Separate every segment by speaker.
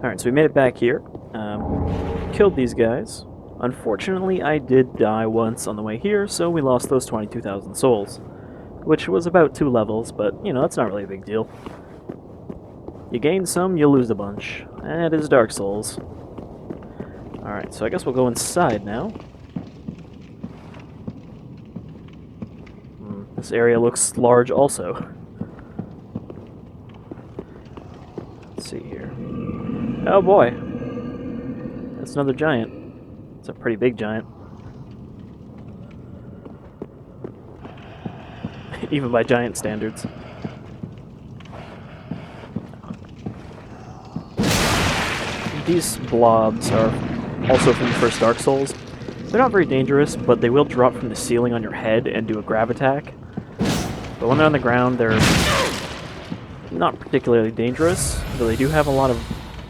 Speaker 1: Alright, so we made it back here. Killed these guys. Unfortunately, I did die once on the way here, so we lost those 22,000 souls. Which was about 2 levels, but, you know, that's not really a big deal. You gain some, you lose a bunch. That is Dark Souls. Alright, so I guess we'll go inside now. This area looks large also. Let's see here. Oh boy! That's another giant. It's a pretty big giant. Even by giant standards. These blobs are also from the first Dark Souls. They're not very dangerous, but they will drop from the ceiling on your head and do a grab attack. But when they're on the ground, they're not particularly dangerous, though they do have a lot of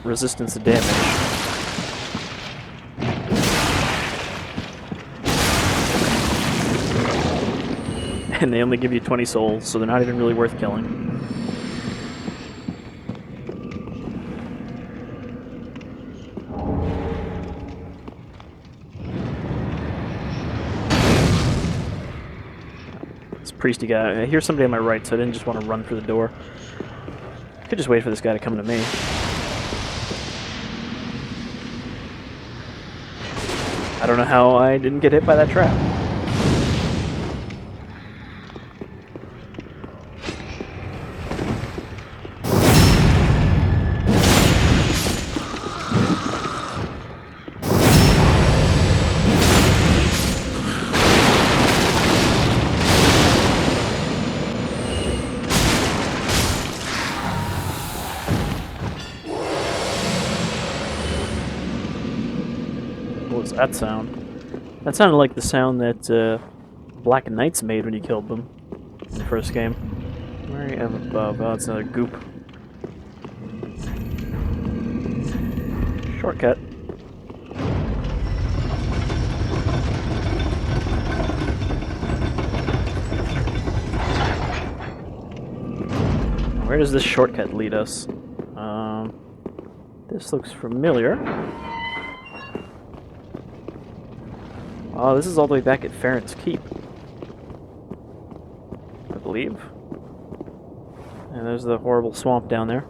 Speaker 1: resistance to damage. And they only give you 20 souls, so they're not even really worth killing. This priesty guy, I hear somebody on my right, so I didn't just want to run for the door. Could just wait for this guy to come to me. I don't know how I didn't get hit by that trap. What was that sound? That sounded like the sound that Black Knights made when you killed them in the first game. Where are you above? Oh, it's another goop. Shortcut. Where does this shortcut lead us? This looks familiar. Oh, this is all the way back at Farron's Keep, I believe. And there's the horrible swamp down there.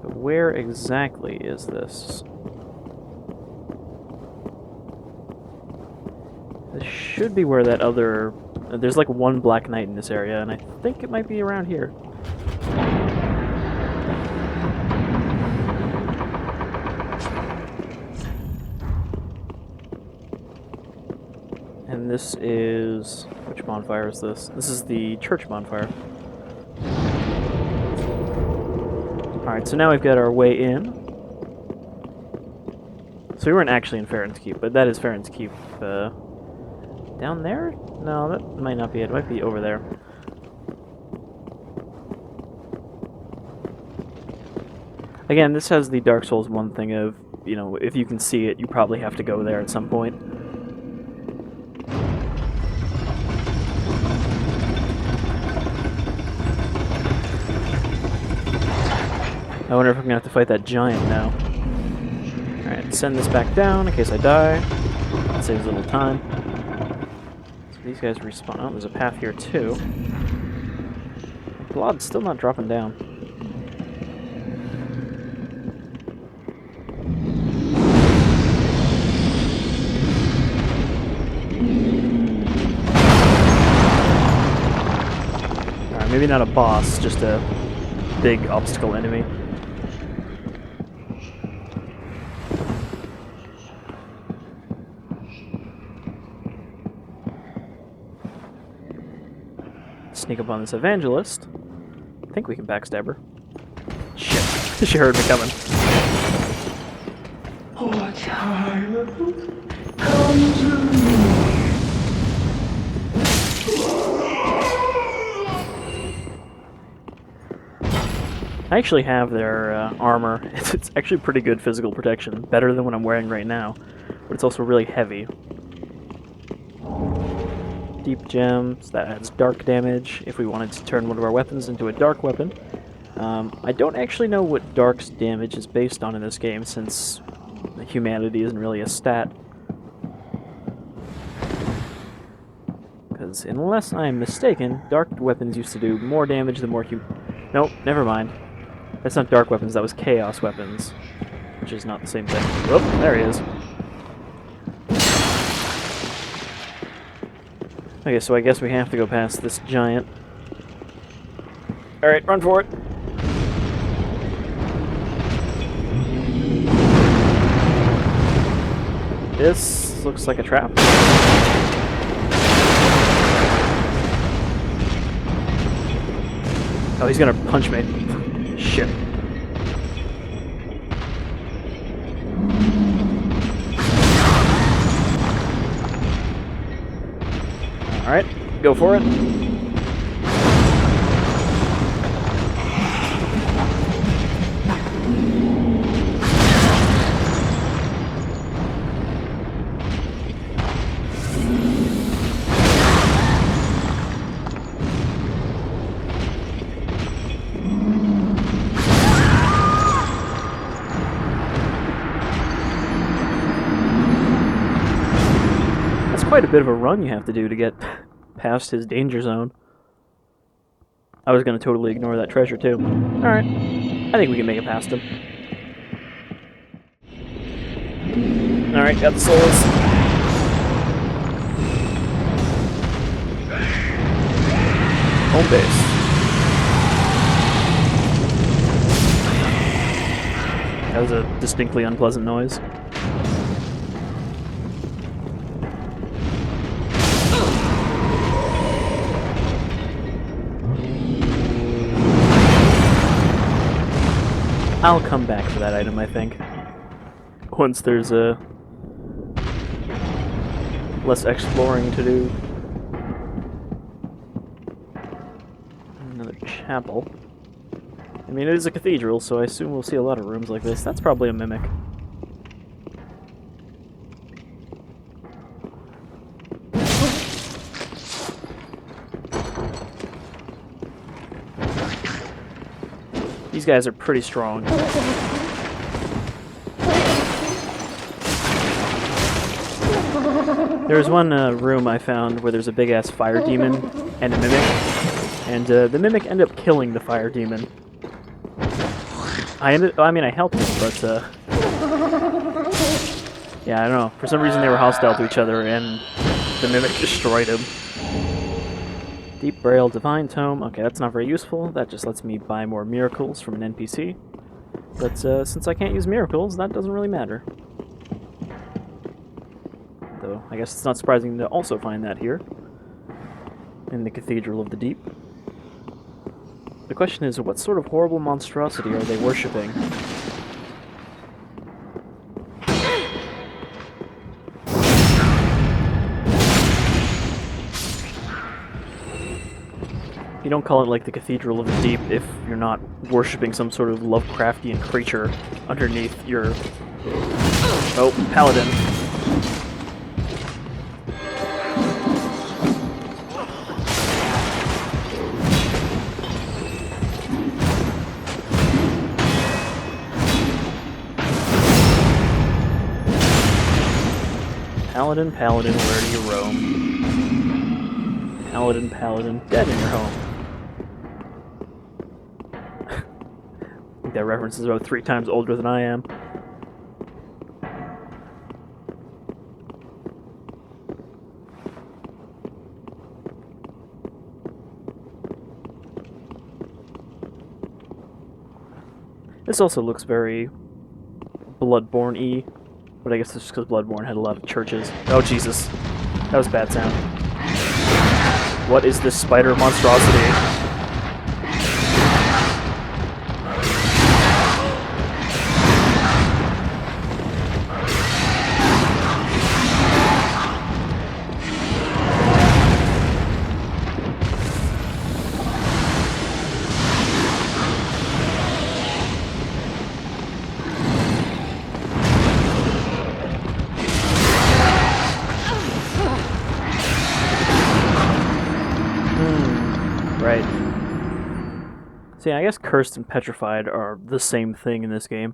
Speaker 1: But where exactly is this? This should be where that other... There's like one Black Knight in this area, and I think it might be around here. And this is... Which bonfire is this? This is the church bonfire. Alright, so now we've got our way in. So we weren't actually in Farron's Keep, but that is Farron's Keep. Down there? No, that might not be it. It might be over there. Again, this has the Dark Souls 1 thing of, you know, if you can see it, you probably have to go there at some point. I wonder if I'm going to have to fight that giant now. Alright, send this back down in case I die. That saves a little time. So these guys respawn. Oh, there's a path here too. Blood's still not dropping down. Alright, maybe not a boss, just a big obstacle enemy. Sneak up on this evangelist. I think we can backstab her. Shit. She heard me coming.
Speaker 2: Oh, child, come to me.
Speaker 1: I actually have their armor. It's actually pretty good physical protection. Better than what I'm wearing right now. But it's also really heavy. Deep gems, that adds dark damage if we wanted to turn one of our weapons into a dark weapon. I don't actually know what Dark's damage is based on in this game, since humanity isn't really a stat. Because unless I'm mistaken, Dark weapons used to do more damage the more Nope, never mind. That's not Dark weapons, that was Chaos weapons. Which is not the same thing. Whoop, there he is. Okay, so I guess we have to go past this giant. Alright, run for it. This looks like a trap. Oh, he's gonna punch me. Shit. Alright, go for it. Quite a bit of a run you have to do to get past his danger zone. I was going to totally ignore that treasure too. Alright, I think we can make it past him. Alright, got the souls. Home base. That was a distinctly unpleasant noise. I'll come back for that item, I think. Once there's less exploring to do. Another chapel. I mean, it is a cathedral, so I assume we'll see a lot of rooms like this. That's probably a mimic. These guys are pretty strong. There's one room I found where there's a big-ass fire demon and a mimic, and the mimic ended up killing the fire demon. I helped him, but yeah, I don't know. For some reason they were hostile to each other, and the mimic destroyed him. Deep Braille Divine Tome. Okay, that's not very useful. That just lets me buy more miracles from an NPC. But since I can't use miracles, that doesn't really matter. Though, I guess it's not surprising to also find that here. In the Cathedral of the Deep. The question is, what sort of horrible monstrosity are they worshipping? You don't call it like the Cathedral of the Deep if you're not worshipping some sort of Lovecraftian creature underneath your... Oh, paladin. Paladin, paladin, where do you roam? Paladin, paladin, dead in your home. I think that reference is about 3 times older than I am. This also looks very Bloodborne-y, but I guess it's just because Bloodborne had a lot of churches. Oh, Jesus. That was a bad sound. What is this spider monstrosity? Right. See, I guess cursed and petrified are the same thing in this game.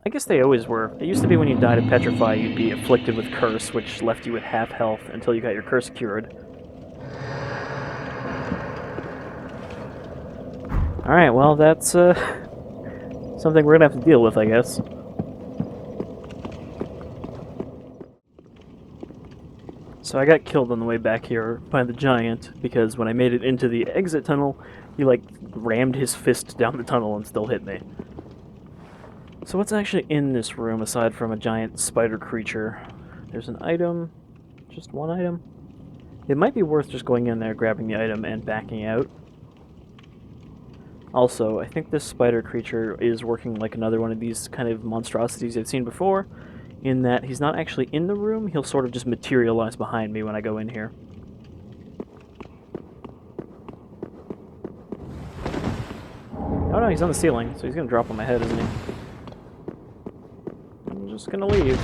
Speaker 1: I guess they always were. It used to be when you died of petrify, you'd be afflicted with curse, which left you with half health until you got your curse cured. Alright, well, that's something we're gonna have to deal with, I guess. So I got killed on the way back here by the giant, because when I made it into the exit tunnel, he, like, rammed his fist down the tunnel and still hit me. So what's actually in this room, aside from a giant spider creature? There's an item. Just one item? It might be worth just going in there, grabbing the item, and backing out. Also, I think this spider creature is working like another one of these kind of monstrosities I've seen before, in that he's not actually in the room, he'll sort of just materialize behind me when I go in here. Oh no, he's on the ceiling, so he's gonna drop on my head, isn't he? I'm just gonna leave.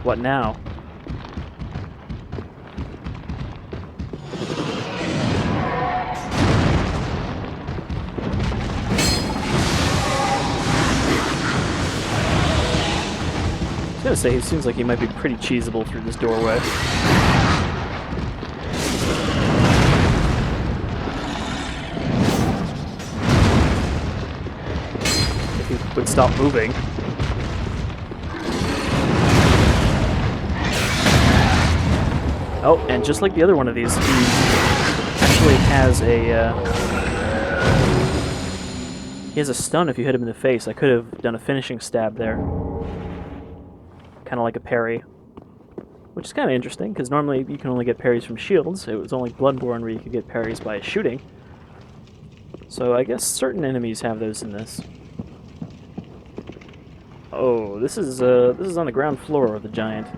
Speaker 1: What now? I was gonna say, he seems like he might be pretty cheesable through this doorway. If he would stop moving. Oh, and just like the other one of these, he actually has a stun if you hit him in the face. I could have done a finishing stab there. Kind of like a parry. Which is kind of interesting, because normally you can only get parries from shields. It was only Bloodborne where you could get parries by shooting. So I guess certain enemies have those in this. Oh, this is on the ground floor of the giant,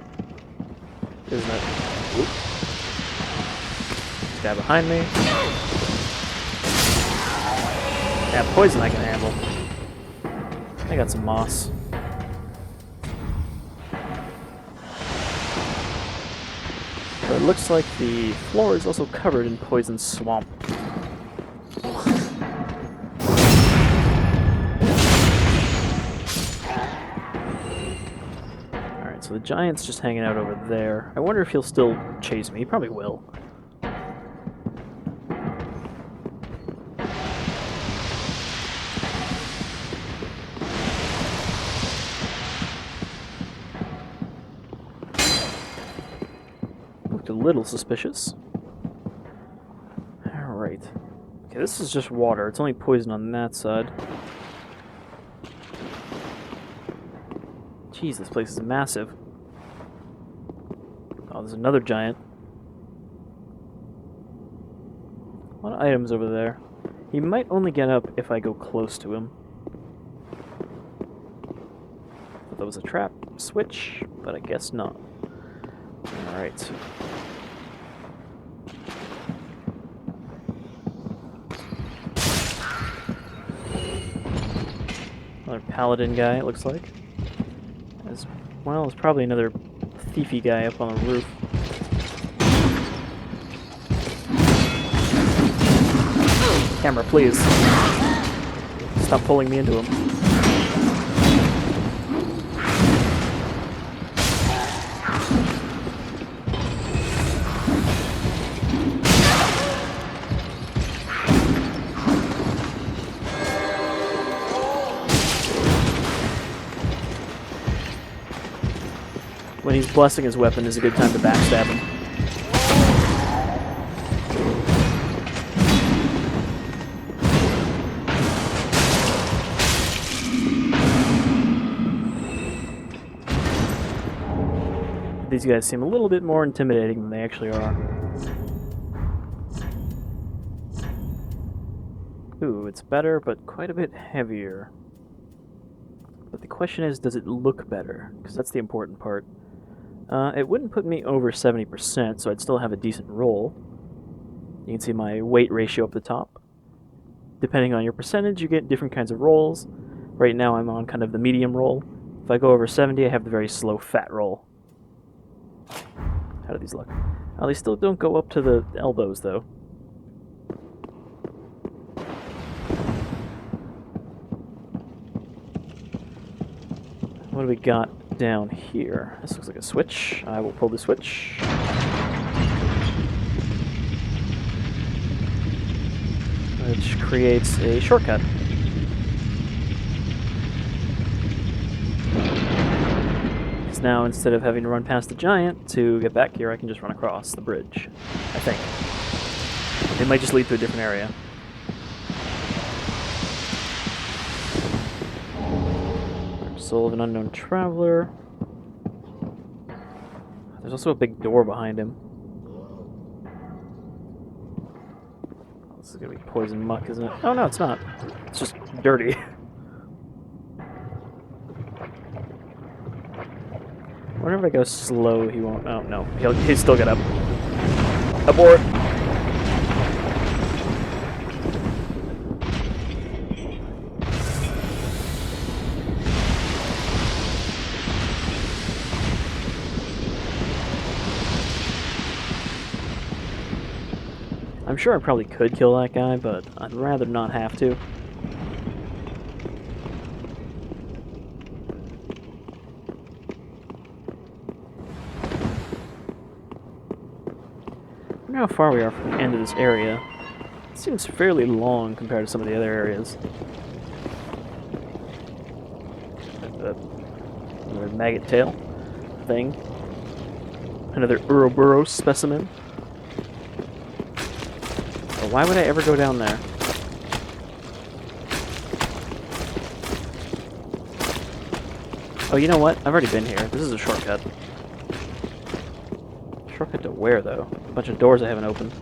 Speaker 1: isn't it? Oop. This guy behind me. Yeah, poison I can handle. I got some moss. But it looks like the floor is also covered in poison swamp. Alright, so the giant's just hanging out over there. I wonder if he'll still chase me. He probably will. A little suspicious. Alright. Okay, this is just water. It's only poison on that side. Jeez, this place is massive. Oh, there's another giant. A lot of items over there. He might only get up if I go close to him. Thought that was a trap switch, but I guess not. Alright. Another paladin guy, it looks like. As well as probably another thiefy guy up on the roof. Camera, please. Stop pulling me into him. When he's blessing his weapon is a good time to backstab him. These guys seem a little bit more intimidating than they actually are. Ooh, it's better, but quite a bit heavier. But the question is, does it look better? Because that's the important part. It wouldn't put me over 70%, so I'd still have a decent roll. You can see my weight ratio up the top. Depending on your percentage, you get different kinds of rolls. Right now I'm on kind of the medium roll. If I go over 70, I have the very slow fat roll. How do these look? Oh, they still don't go up to the elbows, though. What do we got down here? This looks like a switch. I will pull the switch. Which creates a shortcut. Because now, instead of having to run past the giant to get back here, I can just run across the bridge. I think. It might just lead to a different area. Soul of an unknown traveler. There's also a big door behind him. This is gonna be poison muck, isn't it? Oh no, it's not. It's just dirty. I wonder if I go slow, he won't. Oh no, he'll still get up. Abort! I'm sure I probably could kill that guy, but I'd rather not have to. I wonder how far we are from the end of this area. It seems fairly long compared to some of the other areas. Another maggot tail thing. Another Ouroboros specimen. Why would I ever go down there? Oh, you know what? I've already been here. This is a shortcut. Shortcut to where, though? A bunch of doors I haven't opened.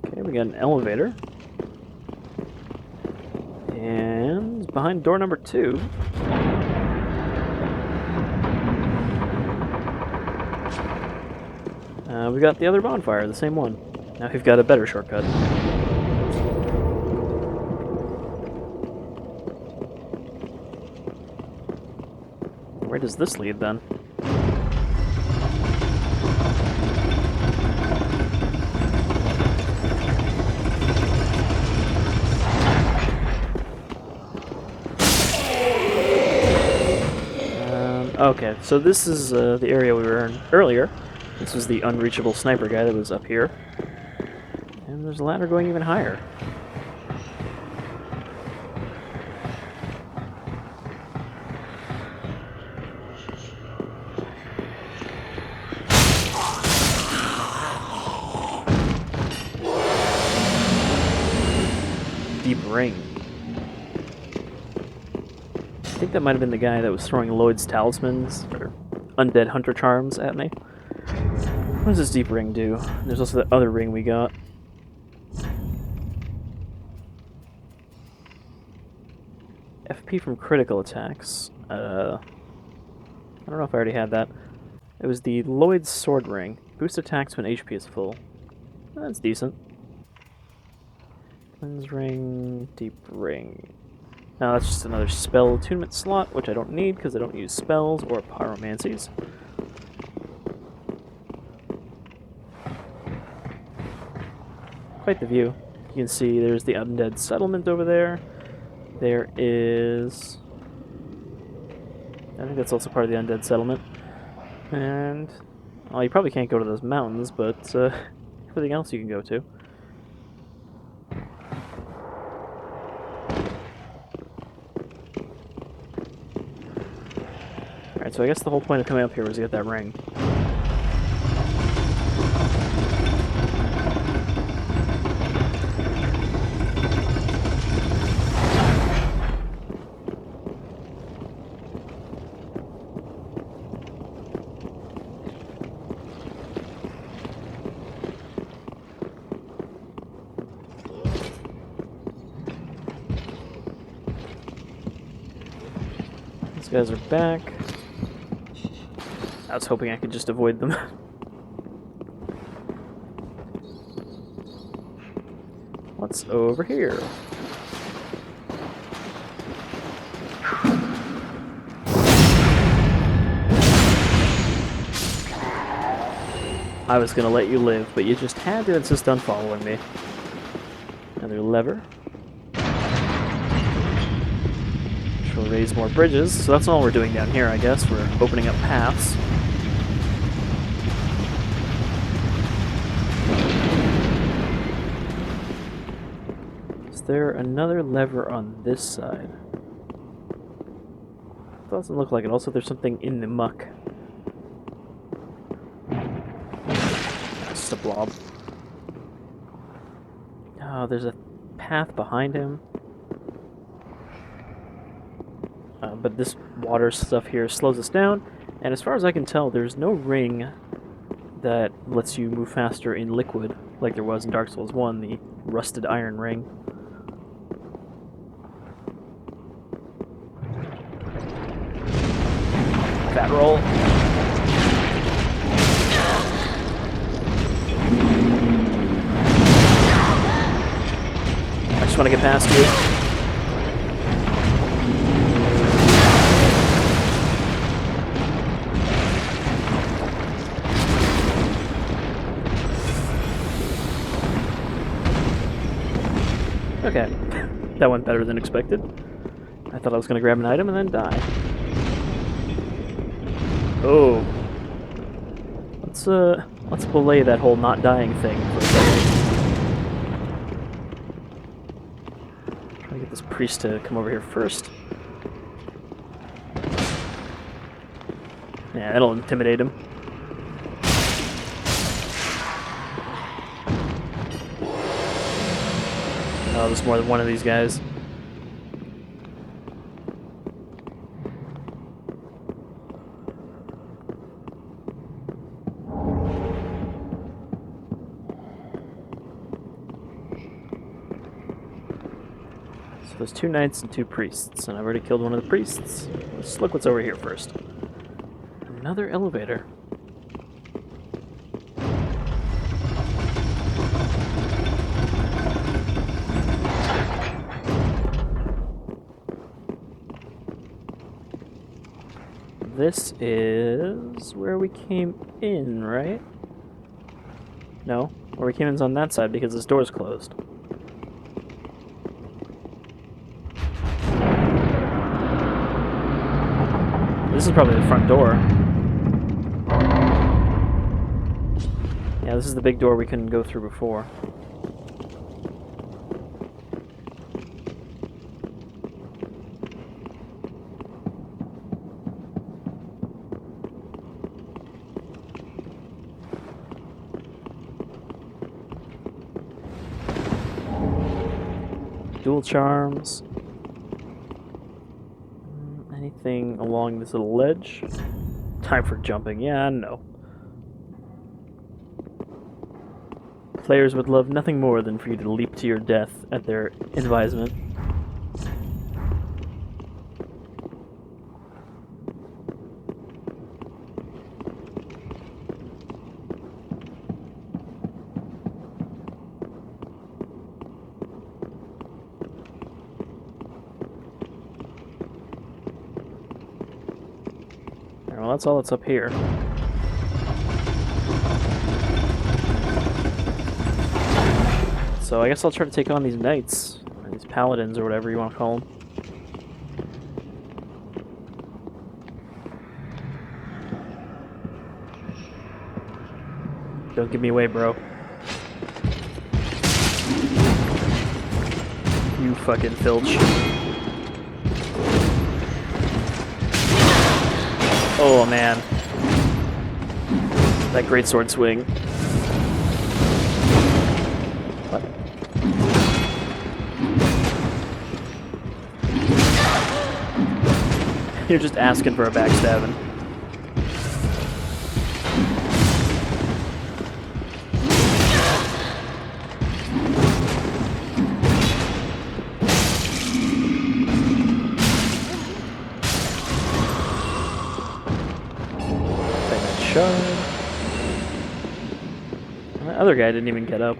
Speaker 1: Okay, we got an elevator. And behind door number 2... we got the other bonfire, the same one. Now we've got a better shortcut. Where does this lead, then? Okay, so this is the area we were in earlier. This was the unreachable sniper guy that was up here. And there's a ladder going even higher. Deep ring. I think that might have been the guy that was throwing Lloyd's talismans, or undead hunter charms, at me. What does this deep ring do? There's also the other ring we got. FP from critical attacks. I don't know if I already had that. It was the Lloyd's sword ring. Boost attacks when HP is full. That's decent. Cleanse ring, deep ring. Now that's just another spell attunement slot, which I don't need because I don't use spells or pyromancies. Quite the view. You can see there's the undead settlement over there. There is... I think that's also part of the undead settlement. And... well, you probably can't go to those mountains, but everything else you can go to. Alright, so I guess the whole point of coming up here was to get that ring. These guys are back. I was hoping I could just avoid them. What's over here? I was gonna let you live, but you just had to insist on following me. Another lever. Which will raise more bridges, so that's all we're doing down here, I guess. We're opening up paths. Is there another lever on this side? Doesn't look like it. Also, there's something in the muck. It's just a blob. Oh, there's a path behind him. But this water stuff here slows us down, and as far as I can tell, there's no ring that lets you move faster in liquid, like there was in Dark Souls 1, the rusted iron ring. Fat roll. I just want to get past you. Okay, that went better than expected. I thought I was going to grab an item and then die. Oh. Let's belay that whole not dying thing for a second. Try to get this priest to come over here first. Yeah, that'll intimidate him. Oh, there's more than one of these guys. So there's 2 knights and 2 priests, and I've already killed one of the priests. Let's look what's over here first. Another elevator. This is where we came in, right? No, where we came in is on that side because this door's closed. This is probably the front door. Yeah, this is the big door we couldn't go through before. Dual charms. Anything along this little ledge? Time for jumping. Yeah, no. Players would love nothing more than for you to leap to your death at their advisement. Well, that's all that's up here. So I guess I'll try to take on these knights, or these paladins, or whatever you want to call them. Don't give me away, bro. You fucking filch. Oh man. That great sword swing. What? You're just asking for a backstabbing. The other guy didn't even get up.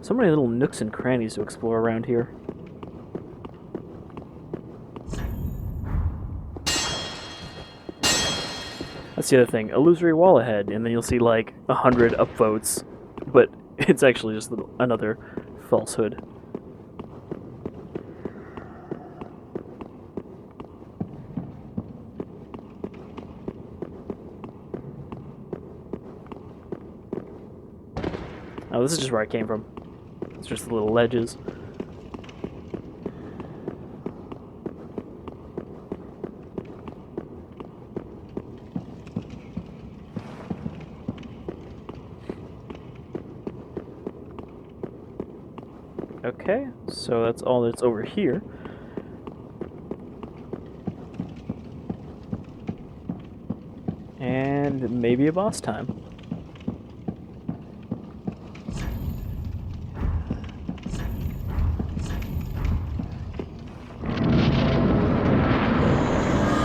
Speaker 1: So many little nooks and crannies to explore around here. That's the other thing. Illusory wall ahead, and then you'll see like 100 upvotes, but it's actually just another falsehood. Oh, this is just where I came from. It's just the little ledges. Okay, so that's all that's over here. And maybe a boss time.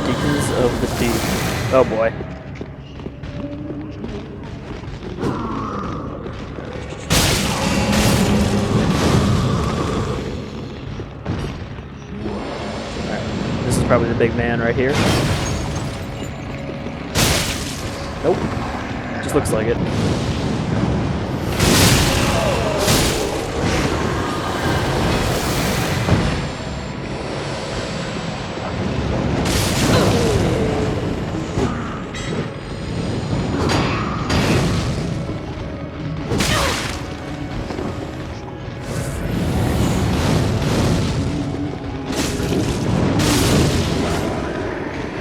Speaker 1: Deacons of the Deep. Oh boy. This is probably the big man right here. Nope. Just looks like it.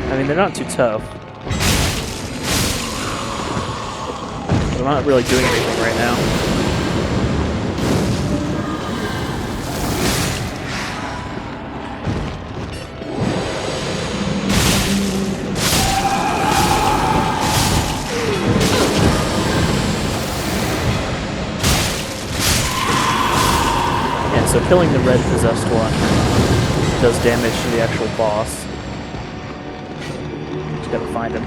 Speaker 1: I mean, they're not too tough. But I'm not really doing anything right now. And so killing the red possessed one does damage to the actual boss. Gotta find him.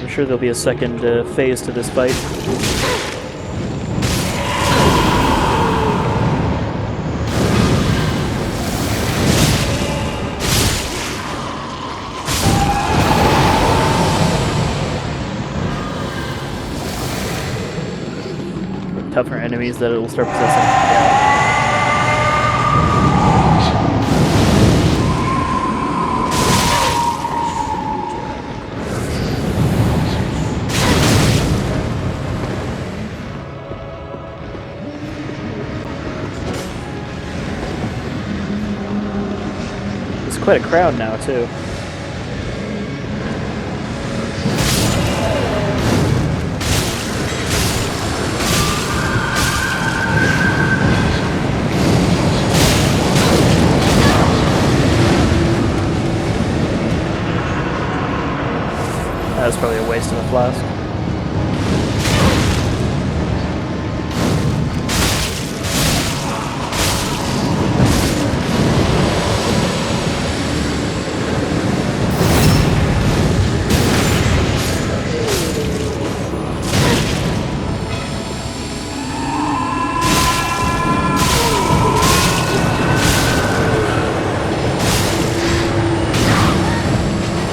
Speaker 1: I'm sure there'll be a second phase to this fight. Tougher enemies that it will start possessing. Yeah. There's quite a crowd now, too. That was probably a waste of a flask.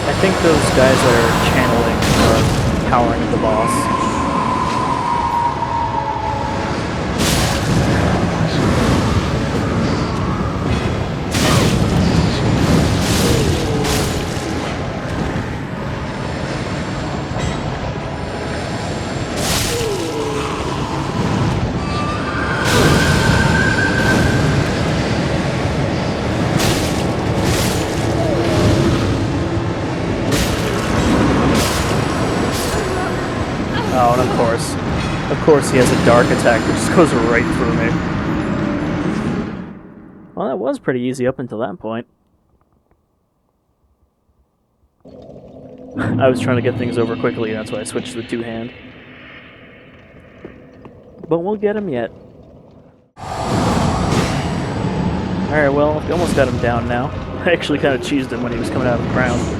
Speaker 1: I think those guys are channeling the powering of the boss. Oh, and of course he has a dark attack that just goes right through me. Well, that was pretty easy up until that point. I was trying to get things over quickly, and that's why I switched to the two-hand. But we'll get him yet. Alright, well, I almost got him down now. I actually kind of cheesed him when he was coming out of the ground.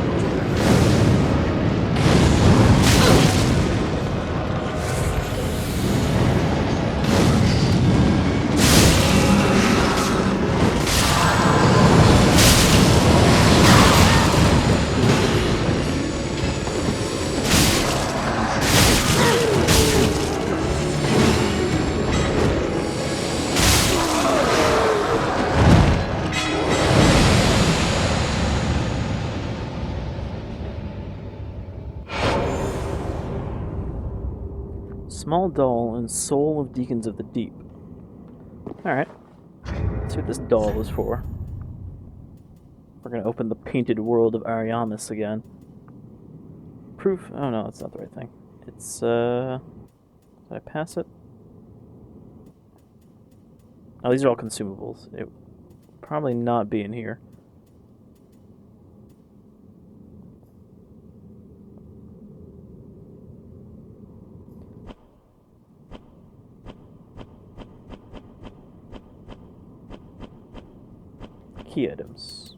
Speaker 1: Small doll and soul of deacons of the deep. Alright. Let's see what this doll is for. We're gonna open the painted world of Ariamis again. Proof. Oh no, that's not the right thing. It's, did I pass it? Oh, these are all consumables. It would probably not be in here. Key items.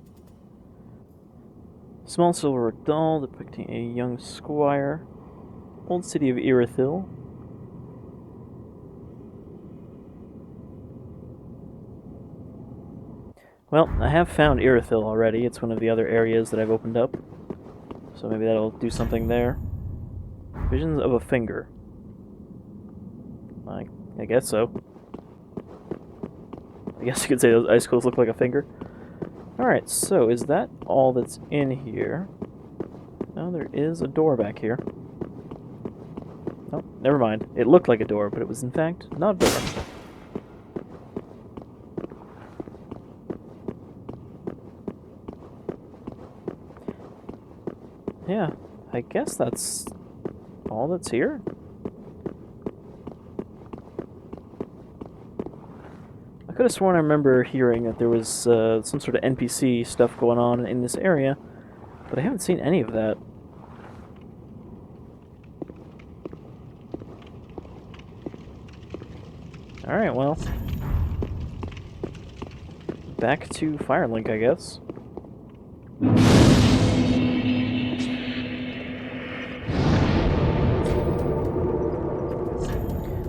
Speaker 1: Small silver doll depicting a young squire. Old city of Irithil. Well, I have found Irithil already. It's one of the other areas that I've opened up. So maybe that'll do something there. Visions of a finger. I guess so. I guess you could say those icicles look like a finger. Alright, so is that all that's in here? No, there is a door back here. Oh, never mind. It looked like a door, but it was in fact not a door. Yeah, I guess that's all that's here. I could have sworn I remember hearing that there was some sort of NPC stuff going on in this area, but I haven't seen any of that. Alright, well. Back to Firelink, I guess.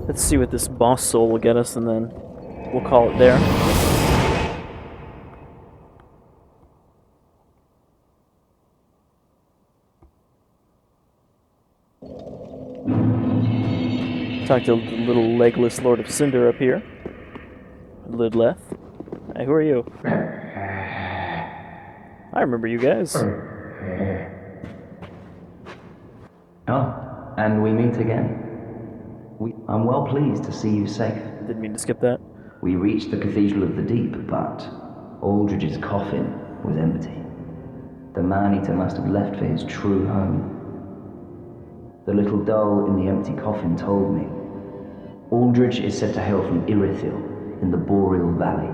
Speaker 1: Let's see what this boss soul will get us, and then we'll call it there. Talk to the little legless Lord of Cinder up here. Lidleth. Hey, who are you? I remember you guys.
Speaker 3: Oh, and we meet again. I'm well pleased to see you safe.
Speaker 1: Didn't mean to skip that.
Speaker 3: We reached the Cathedral of the Deep, but Aldridge's coffin was empty. The man-eater must have left for his true home. The little doll in the empty coffin told me. Aldridge is said to hail from Irithil in the Boreal Valley.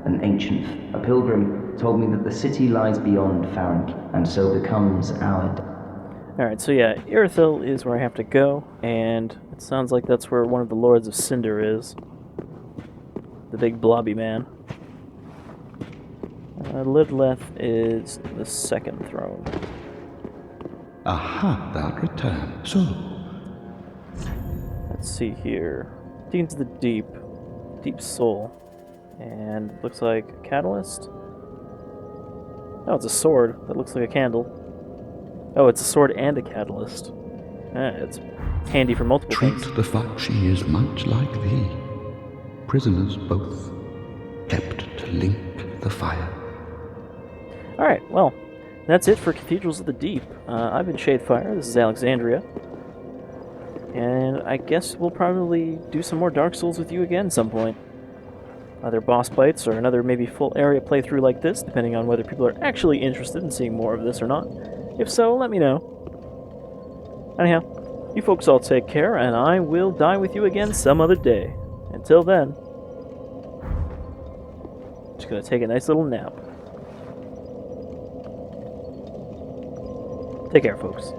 Speaker 3: A pilgrim told me that the city lies beyond Faffing, and so becomes our...
Speaker 1: Alright, so yeah, Irithil is where I have to go, and it sounds like that's where one of the Lords of Cinder is. The big blobby man. Lidleth is the second throne.
Speaker 2: Aha, thou returned. So,
Speaker 1: Let's see here. Deacons of the Deep. Deep Soul. And looks like a catalyst. Oh, it's a sword that looks like a candle. Oh, it's a sword and a catalyst. It's handy for multiple
Speaker 2: treat
Speaker 1: things.
Speaker 2: the foxy is much like thee. Prisoners both, kept to link the fire.
Speaker 1: Alright, well, that's it for Cathedrals of the Deep. I've been Shadefire, this is Alexandria. And I guess we'll probably do some more Dark Souls with you again at some point. Either boss fights or another maybe full area playthrough like this, depending on whether people are actually interested in seeing more of this or not. If so, let me know. Anyhow, you folks all take care, and I will die with you again some other day. Until then, just gonna take a nice little nap. Take care, folks.